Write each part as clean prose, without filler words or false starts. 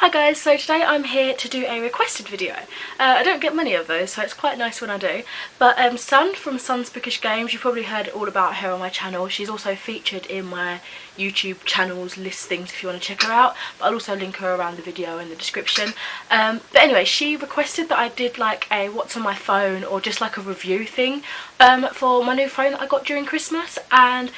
Hi guys, so today I'm here to do a requested video. I don't get many of those, so it's quite nice when I do. But Sun from Sun's Bookish Games, you've probably heard all about her on my channel. She's also featured in my YouTube channel's listings if you want to check her out. But I'll also link her around the video in the description. But anyway, she requested that I did like a what's on my phone or just like a review thing for my new phone that I got during Christmas. And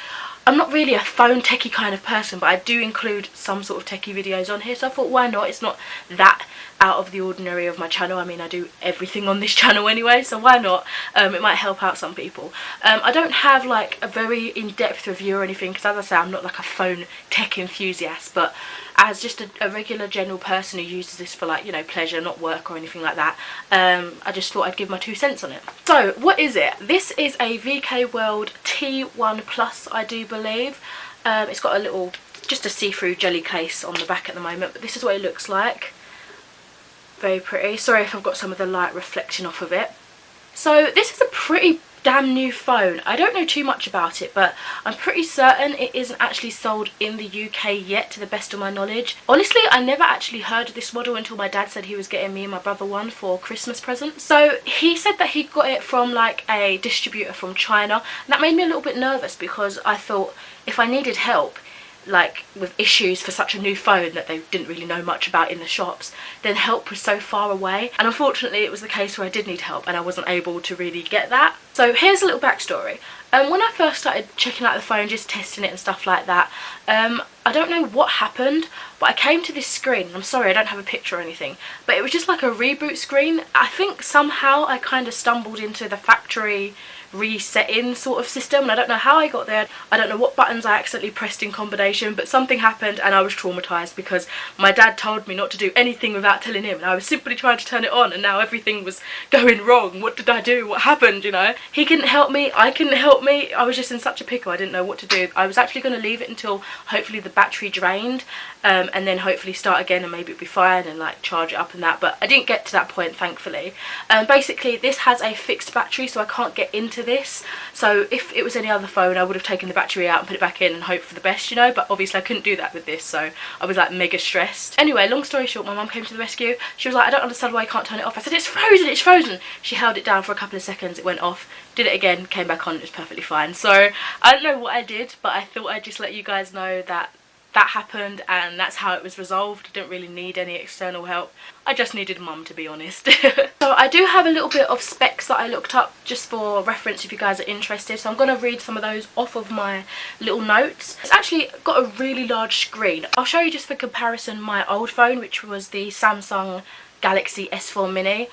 I'm not really a phone techie kind of person, but I do include some sort of techie videos on here, so I thought why not? It's not that out of the ordinary of my channel. I mean, I do everything on this channel anyway, so why not? It might help out some people. I don't have like a very in-depth review or anything, because as I say, I'm not like a phone tech enthusiast, but as just a regular general person who uses this for like, you know, pleasure, not work or anything like that, I just thought I'd give my 2 cents on it. So what is it? This is a VKWorld T1 Plus, I do believe. It's got a little, just a see-through jelly case on the back at the moment, but this is what it looks like. Very pretty. Sorry if I've got some of the light reflection off of it. So this is a pretty damn new phone. I don't know too much about it, but I'm pretty certain it isn't actually sold in the UK yet, to the best of my knowledge. Honestly, I never actually heard of this model until my dad said he was getting me and my brother one for Christmas presents. So he said that he got it from like a distributor from China, and that made me a little bit nervous, because I thought if I needed help like with issues for such a new phone that they didn't really know much about in the shops, then help was so far away. And unfortunately it was the case where I did need help and I wasn't able to really get that. So here's a little backstory. When I first started checking out the phone, just testing it and stuff like that, I don't know what happened, but I came to this screen. I'm sorry I don't have a picture or anything, but it was just like a reboot screen. I think somehow I kind of stumbled into the factory resetting sort of system, and I don't know how I got there. I don't know what buttons I accidentally pressed in combination, but something happened and I was traumatized, because my dad told me not to do anything without telling him, and I was simply trying to turn it on, and now everything was going wrong. What did I do? What happened? You know, he couldn't help me, I couldn't help me. I was just in such a pickle. I didn't know what to do. I was actually going to leave it until hopefully the battery drained, and then hopefully start again and maybe it'd be fine and like charge it up and that, but I didn't get to that point, thankfully. Basically this has a fixed battery, so I can't get into this. So if it was any other phone, I would have taken the battery out and put it back in and hoped for the best, you know, but obviously I couldn't do that with this, so I was like mega stressed. Anyway, long story short, my mum came to the rescue. She was like, I don't understand why I can't turn it off. I said, it's frozen, it's frozen. She held it down for a couple of seconds, it went off, did it again, came back on, it was perfectly fine. So I don't know what I did, but I thought I'd just let you guys know that that happened and that's how it was resolved. I didn't really need any external help. I just needed mum, to be honest. So I do have a little bit of specs that I looked up just for reference if you guys are interested. So I'm going to read some of those off of my little notes. It's actually got a really large screen. I'll show you just for comparison my old phone, which was the Samsung Galaxy S4 Mini.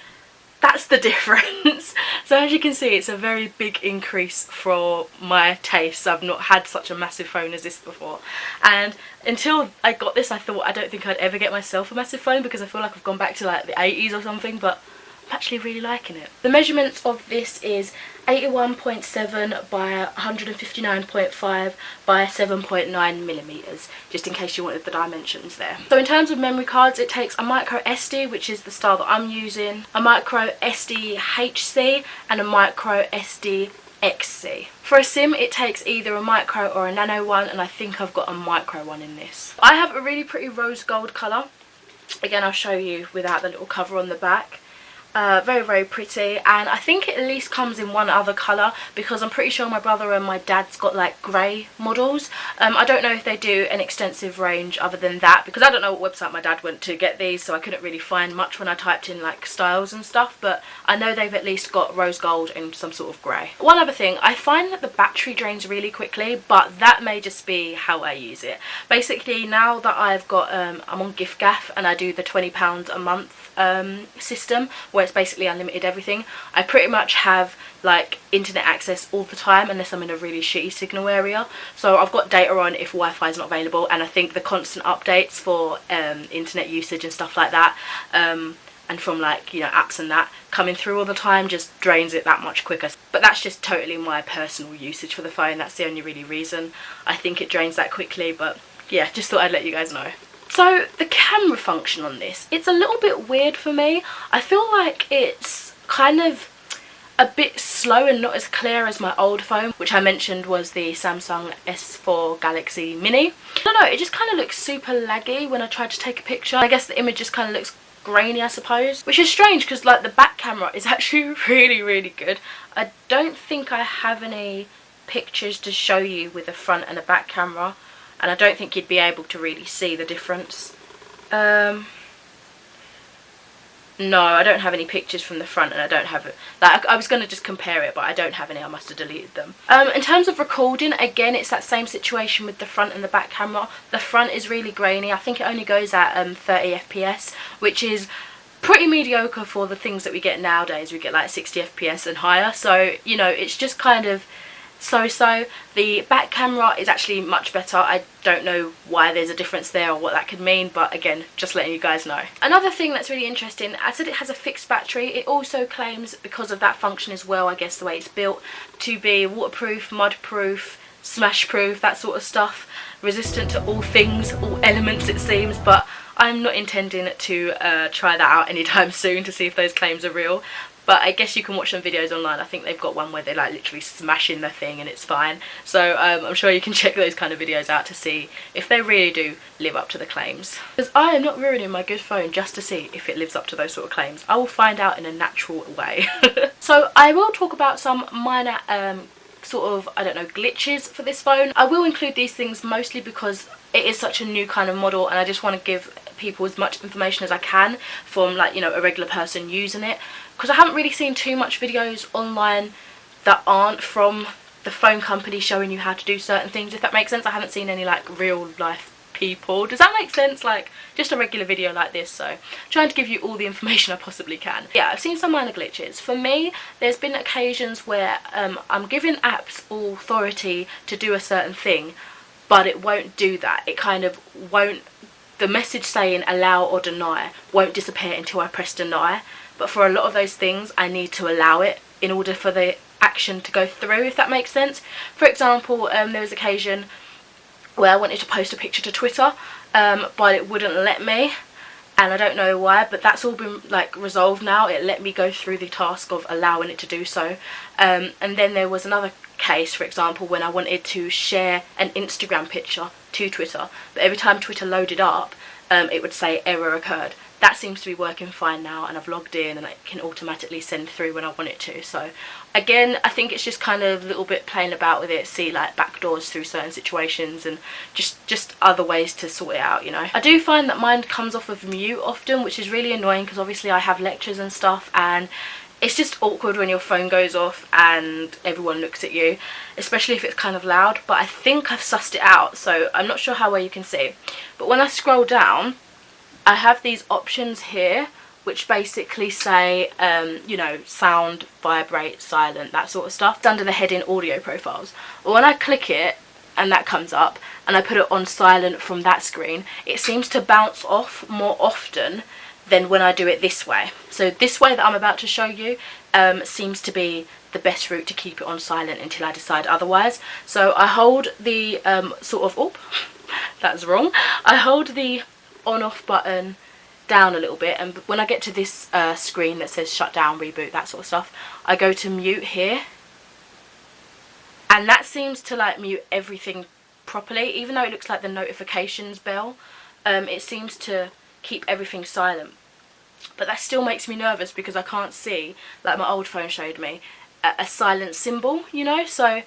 That's the difference. So as you can see, it's a very big increase for my tastes. I've not had such a massive phone as this before, and until I got this I thought I don't think I'd ever get myself a massive phone, because I feel like I've gone back to like the 80s or something, but I'm actually really liking it. The measurements of this is 81.7 by 159.5 by 7.9 millimeters, just in case you wanted the dimensions there. So in terms of memory cards, it takes a micro SD, which is the style that I'm using, a micro SD HC and a micro SD XC. For a SIM, it takes either a micro or a nano one, and I think I've got a micro one in this. I have a really pretty rose gold colour. Again, I'll show you without the little cover on the back. Very, very pretty, and I think it at least comes in one other colour, because I'm pretty sure my brother and my dad's got like grey models. I don't know if they do an extensive range other than that, because I don't know what website my dad went to get these, so I couldn't really find much when I typed in like styles and stuff, but I know they've at least got rose gold and some sort of grey. One other thing, I find that the battery drains really quickly, but that may just be how I use it. Basically, now that I've got I'm on giffgaff and I do the £20 a month system where it's basically unlimited everything, I pretty much have like internet access all the time unless I'm in a really shitty signal area. So I've got data on if Wi-Fi is not available, and I think the constant updates for internet usage and stuff like that, and from like, you know, apps and that coming through all the time just drains it that much quicker. But that's just totally my personal usage for the phone. That's the only really reason I think it drains that quickly, but yeah, just thought I'd let you guys know. So the camera function on this, it's a little bit weird for me. I feel like it's kind of a bit slow and not as clear as my old phone, which I mentioned was the Samsung S4 Galaxy Mini. I don't know, it just kind of looks super laggy when I tried to take a picture. I guess the image just kind of looks grainy, I suppose, which is strange because like the back camera is actually really good. I don't think I have any pictures to show you with a front and a back camera, and I don't think you'd be able to really see the difference. No, I don't have any pictures from the front, and I don't have it. Like, I was going to just compare it, but I don't have any. I must have deleted them. In terms of recording, again, it's that same situation with the front and the back camera. The front is really grainy. I think it only goes at 30 FPS, which is pretty mediocre for the things that we get nowadays. We get like 60 FPS and higher. So, you know, it's just kind of so-so. The back camera is actually much better. I don't know why there's a difference there or what that could mean, but again, just letting you guys know. Another thing that's really interesting, I said it has a fixed battery. It also claims, because of that function as well, I guess the way it's built, to be waterproof, mud-proof, smash-proof, that sort of stuff, resistant to all things, all elements it seems, but I'm not intending to try that out anytime soon to see if those claims are real. But I guess you can watch some videos online. I think they've got one where they like literally smashing the thing and it's fine. So I'm sure you can check those kind of videos out to see if they really do live up to the claims. Because I am not ruining my good phone just to see if it lives up to those sort of claims. I will find out in a natural way. So I will talk about some minor sort of, I don't know, glitches for this phone. I will include these things mostly because it is such a new kind of model, and I just want to give people as much information as I can from, like, you know, a regular person using it, because I haven't really seen too much videos online that aren't from the phone company showing you how to do certain things, if that makes sense. I haven't seen any like real life people. Does that make sense? Like just a regular video like this. So I'm trying to give you all the information I possibly can. Yeah, I've seen some minor glitches. For me, there's been occasions where I'm giving apps authority to do a certain thing, but it won't do that. It kind of won't, the message saying allow or deny won't disappear until I press deny. But for a lot of those things, I need to allow it in order for the action to go through, if that makes sense. For example, there was an occasion where I wanted to post a picture to Twitter, but it wouldn't let me, and I don't know why, but that's all been like resolved now. It let me go through the task of allowing it to do so. And then there was another case, for example, when I wanted to share an Instagram picture to Twitter, but every time Twitter loaded up, it would say error occurred. That seems to be working fine now, and I've logged in and it can automatically send through when I want it to. So again, I think it's just kind of a little bit playing about with it, see like backdoors through certain situations and just other ways to sort it out, you know. I do find that mine comes off of mute often, which is really annoying because obviously I have lectures and stuff, and it's just awkward when your phone goes off and everyone looks at you, especially if it's kind of loud. But I think I've sussed it out, so I'm not sure how well you can see. But when I scroll down, I have these options here which basically say, you know, sound, vibrate, silent, that sort of stuff. It's under the heading audio profiles. But when I click it and that comes up and I put it on silent from that screen, it seems to bounce off more often than when I do it this way. So this way that I'm about to show you seems to be the best route to keep it on silent until I decide otherwise. So I hold the sort of, that's wrong. I hold the on off button down a little bit, and when I get to this screen that says shut down, reboot, that sort of stuff, I go to mute here, and that seems to like mute everything properly. Even though it looks like the notifications bell, it seems to keep everything silent. But that still makes me nervous because I can't see, like my old phone showed me, a silent symbol, you know. So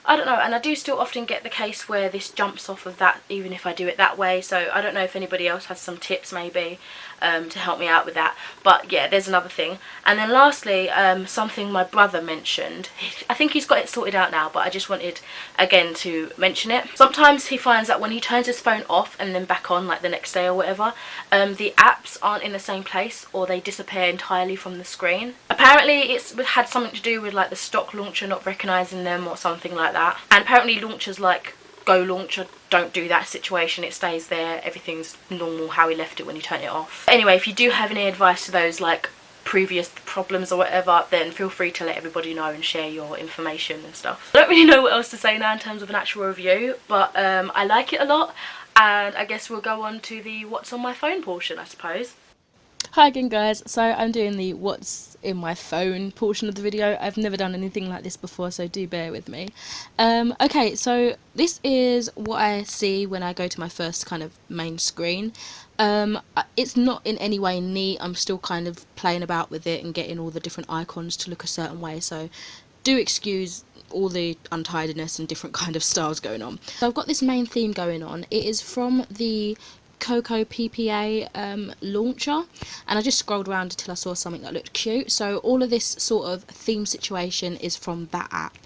I don't know, and I do still often get the case where this jumps off of that even if I do it that way. So I don't know if anybody else has some tips maybe to help me out with that. But yeah, there's another thing. And then lastly, something my brother mentioned. I think he's got it sorted out now, but I just wanted again to mention it. Sometimes he finds that when he turns his phone off and then back on like the next day or whatever, the apps aren't in the same place, or they disappear entirely from the screen. Apparently it's had something to do with like the stock launcher not recognising them or something like that. And apparently launchers like Go Launcher don't do that situation. It stays there, everything's normal how he left it when he turned it off. Anyway, if you do have any advice to those like previous problems or whatever, then feel free to let everybody know and share your information and stuff. I don't really know what else to say now in terms of an actual review, but I like it a lot, and I guess we'll go on to the what's on my phone portion, I suppose. Hi again guys, so I'm doing the what's in my phone portion of the video. I've never done anything like this before, so do bear with me. Okay, so this is what I see when I go to my first kind of main screen. It's not in any way neat. I'm still kind of playing about with it and getting all the different icons to look a certain way, so do excuse all the untidiness and different kind of styles going on. So I've got this main theme going on. It is from the HardcoreCupcakeHailstorm launcher, and I just scrolled around until I saw something that looked cute. So all of this sort of theme situation is from that app,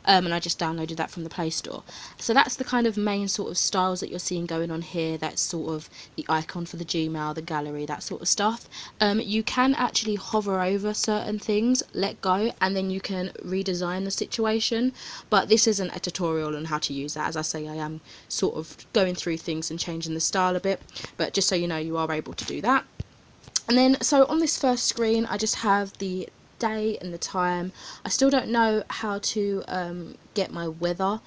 and I just downloaded that from the Play Store. So that's the kind of main sort of styles that you're seeing going on here. That's sort of the icon for the Gmail, the gallery, that sort of stuff. You can actually hover over certain things, let go, and then you can redesign the situation, but this isn't a tutorial on how to use that. As I say, I am sort of going through things and changing the style a bit, but just so you know, you are able to do that. And then, so on this first screen, I just have the day and the time. I still don't know how to get my weather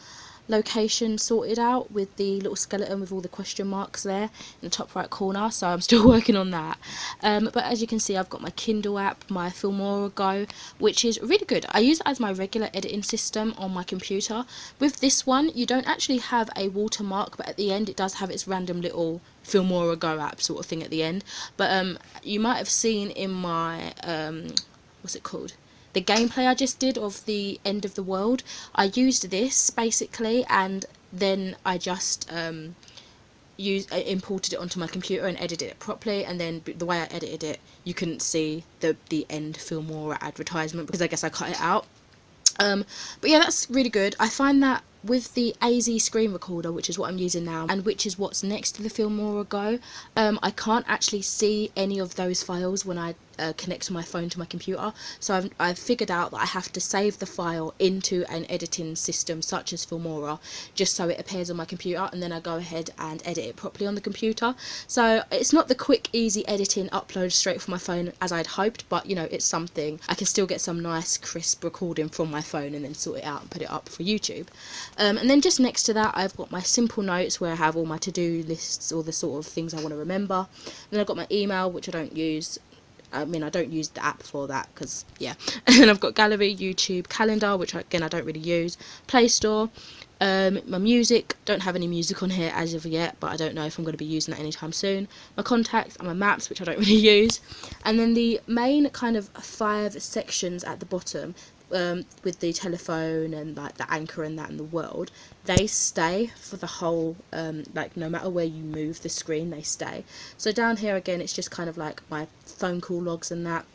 location sorted out with the little skeleton with all the question marks there in the top right corner, so I'm still working on that. But as you can see, I've got my Kindle app, my Filmora Go, which is really good. I use it as my regular editing system on my computer. With this one, you don't actually have a watermark, but at the end it does have its random little Filmora Go app sort of thing at the end. But you might have seen in my what's it called, the gameplay I just did of the end of the world, I used this basically, and then I just imported it onto my computer and edited it properly, and then the way I edited it, you couldn't see the end Filmora advertisement because I guess I cut it out. But yeah, that's really good. I find that with the AZ screen recorder, which is what I'm using now, and which is what's next to the Filmora Go, I can't actually see any of those files when I connect my phone to my computer. So I've figured out that I have to save the file into an editing system such as Filmora, just so it appears on my computer, and then I go ahead and edit it properly on the computer. So it's not the quick, easy editing upload straight from my phone as I'd hoped, but you know, it's something. I can still get some nice crisp recording from my phone and then sort it out and put it up for YouTube. And then just next to that, I've got my simple notes where I have all my to-do lists, all the sort of things I want to remember. And then I've got my email, which I don't use. I mean, I don't use the app for that because, yeah. And then I've got gallery, YouTube, calendar, which again I don't really use, Play Store, my music. Don't have any music on here as of yet, but I don't know if I'm going to be using that anytime soon. My contacts and my maps, which I don't really use. And then the main kind of 5 sections at the bottom, with the telephone and like the anchor and that in the world, they stay for the whole, like no matter where you move the screen, they stay. So down here again, it's just kind of like my phone call logs and that.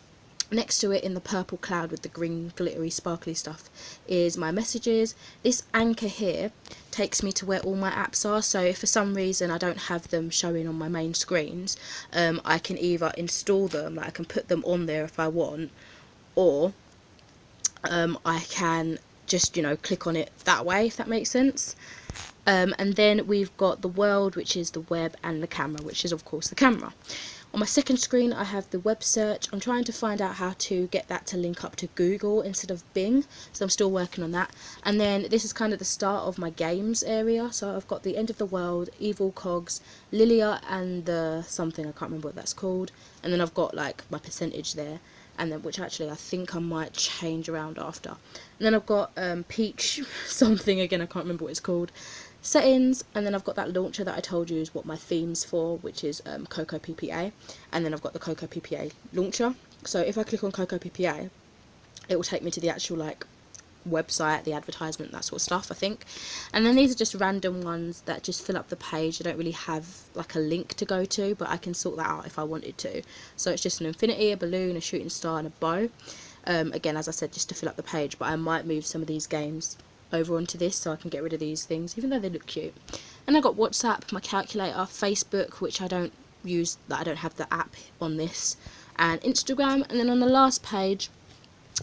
Next to it in the purple cloud with the green glittery sparkly stuff is my messages. This anchor here takes me to where all my apps are, so if for some reason I don't have them showing on my main screens, I can either install them, like I can put them on there if I want, or I can just, you know, click on it that way, if that makes sense. And then we've got the world, which is the web, and the camera, which is of course the camera. On my second screen I have the web search. I'm trying to find out how to get that to link up to Google instead of Bing, so I'm still working on that. And then this is kind of the start of my games area, so I've got the end of the world, Evil Cogs, Lilia and the something, I can't remember what that's called, and then I've got like my percentage there, and then which actually I think I might change around after. And then I've got Peach something, again I can't remember what it's called, settings, and then I've got that launcher that I told you is what my theme's for, which is HardcoreCupcakeHailstorm, and then I've got the HardcoreCupcakeHailstorm launcher. So if I click on HardcoreCupcakeHailstorm, it will take me to the actual like website, the advertisement, that sort of stuff, I think. And then these are just random ones that just fill up the page. They don't really have like a link to go to, but I can sort that out if I wanted to. So it's just an infinity, a balloon, a shooting star and a bow. Again, as I said, just to fill up the page, but I might move some of these games over onto this so I can get rid of these things, even though they look cute. And I've got WhatsApp, my calculator, Facebook, which I don't use, that I don't have the app on this, and Instagram. And then on the last page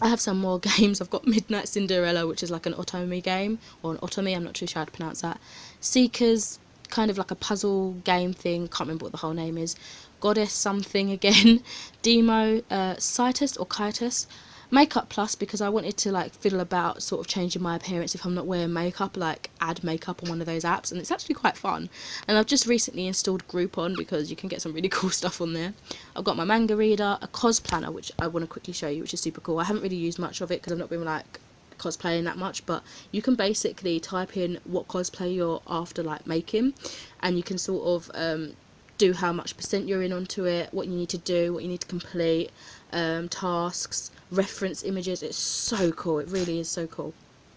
I have some more games. I've got Midnight Cinderella, which is like an Otomi game, or an Otomi, I'm not too sure how to pronounce that. Seekers, kind of like a puzzle game thing, can't remember what the whole name is. Goddess something again. Demo, Citus or Kitus. Makeup Plus because I wanted to like fiddle about sort of changing my appearance if I'm not wearing makeup, like add makeup on one of those apps, and it's actually quite fun. And I've just recently installed Groupon because you can get some really cool stuff on there. I've got my manga reader, a cos planner which I want to quickly show you, which is super cool. I haven't really used much of it because I've not been like cosplaying that much, but you can basically type in what cosplay you're after like making, and you can sort of do how much % you're in onto it, what you need to do, what you need to complete, tasks, reference images. It's so cool, it really is so cool.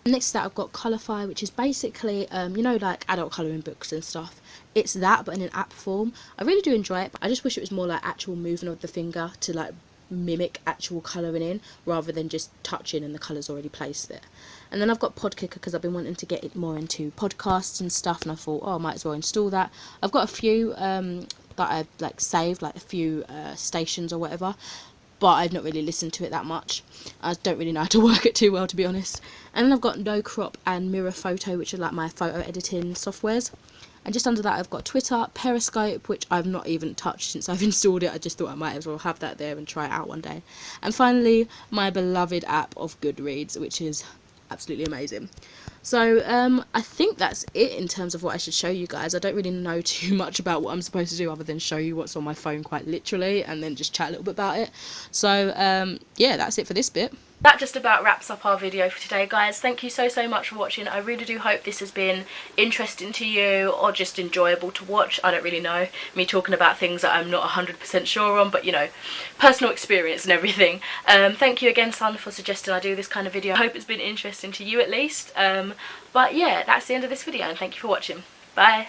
Next to that I've got Colourify, which is basically you know, like adult colouring books and stuff. It's that but in an app form. I really do enjoy it, but I just wish it was more like actual movement of the finger to like mimic actual colouring in rather than just touching and the colours already placed there. And then I've got Podkicker because I've been wanting to get it more into podcasts and stuff, and I thought, oh, I might as well install that. I've got a few that I've like saved, like a few stations or whatever, but I've not really listened to it that much. I don't really know how to work it too well, to be honest. And then I've got No Crop and Mirror Photo, which are like my photo editing softwares. And just under that I've got Twitter, Periscope, which I've not even touched since I've installed it. I just thought I might as well have that there and try it out one day. And finally, my beloved app of Goodreads, which is absolutely amazing. So I think that's it in terms of what I should show you guys. I don't really know too much about what I'm supposed to do other than show you what's on my phone quite literally, and then just chat a little bit about it. So yeah, that's it for this bit. That just about wraps up our video for today, guys. Thank you so much for watching. I really do hope this has been interesting to you or just enjoyable to watch. I don't really know, me talking about things that I'm not 100% sure on, but you know, personal experience and everything. Thank you again, Sun, for suggesting I do this kind of video. I hope it's been interesting to you at least. But yeah, that's the end of this video, and thank you for watching. Bye.